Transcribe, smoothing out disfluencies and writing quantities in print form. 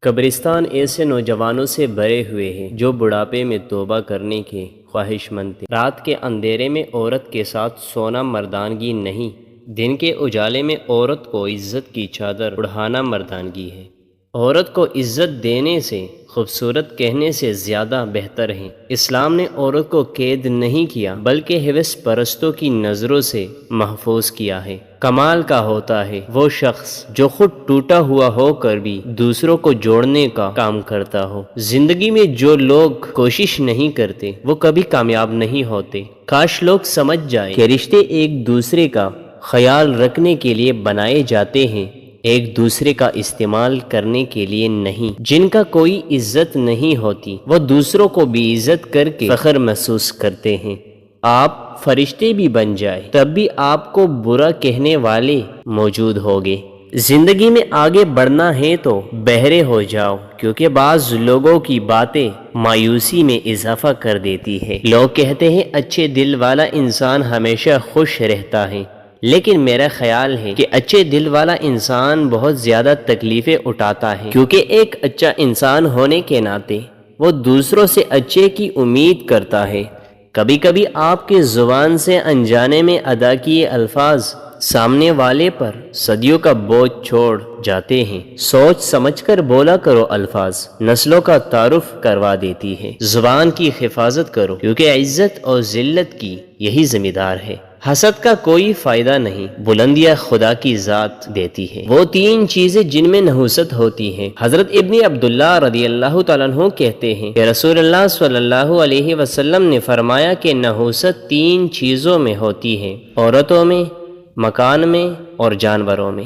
قبرستان ایسے نوجوانوں سے بھرے ہوئے ہیں جو بڑھاپے میں توبہ کرنے کے خواہش مند تھے۔ رات کے اندھیرے میں عورت کے ساتھ سونا مردانگی نہیں، دن کے اجالے میں عورت کو عزت کی چادر اڑھانا مردانگی ہے۔ عورت کو عزت دینے سے خوبصورت کہنے سے زیادہ بہتر ہے۔ اسلام نے عورت کو قید نہیں کیا بلکہ ہوس پرستوں کی نظروں سے محفوظ کیا ہے۔ کمال کا ہوتا ہے وہ شخص جو خود ٹوٹا ہوا ہو کر بھی دوسروں کو جوڑنے کا کام کرتا ہو۔ زندگی میں جو لوگ کوشش نہیں کرتے وہ کبھی کامیاب نہیں ہوتے۔ کاش لوگ سمجھ جائیں کہ رشتے ایک دوسرے کا خیال رکھنے کے لیے بنائے جاتے ہیں، ایک دوسرے کا استعمال کرنے کے لیے نہیں۔ جن کا کوئی عزت نہیں ہوتی وہ دوسروں کو بھی عزت کر کے فخر محسوس کرتے ہیں۔ آپ فرشتے بھی بن جائیں تب بھی آپ کو برا کہنے والے موجود ہوگے۔ زندگی میں آگے بڑھنا ہے تو بہرے ہو جاؤ، کیونکہ بعض لوگوں کی باتیں مایوسی میں اضافہ کر دیتی ہے۔ لوگ کہتے ہیں اچھے دل والا انسان ہمیشہ خوش رہتا ہے، لیکن میرا خیال ہے کہ اچھے دل والا انسان بہت زیادہ تکلیفیں اٹھاتا ہے، کیونکہ ایک اچھا انسان ہونے کے ناطے وہ دوسروں سے اچھے کی امید کرتا ہے۔ کبھی کبھی آپ کی زبان سے انجانے میں ادا کیے الفاظ سامنے والے پر صدیوں کا بوجھ چھوڑ جاتے ہیں۔ سوچ سمجھ کر بولا کرو الفاظ، نسلوں کا تعارف کروا دیتی ہے۔ زبان کی حفاظت کرو، کیونکہ عزت اور ذلت کی یہی ذمہ دار ہے۔ حسد کا کوئی فائدہ نہیں، بلندیاں خدا کی ذات دیتی ہے۔ وہ تین چیزیں جن میں نحوست ہوتی ہے۔ حضرت ابن عبداللہ رضی اللہ تعالیٰ عنہ کہتے ہیں کہ رسول اللہ صلی اللہ علیہ وسلم نے فرمایا کہ نحوست تین چیزوں میں ہوتی ہے: عورتوں میں، مکان میں اور جانوروں میں۔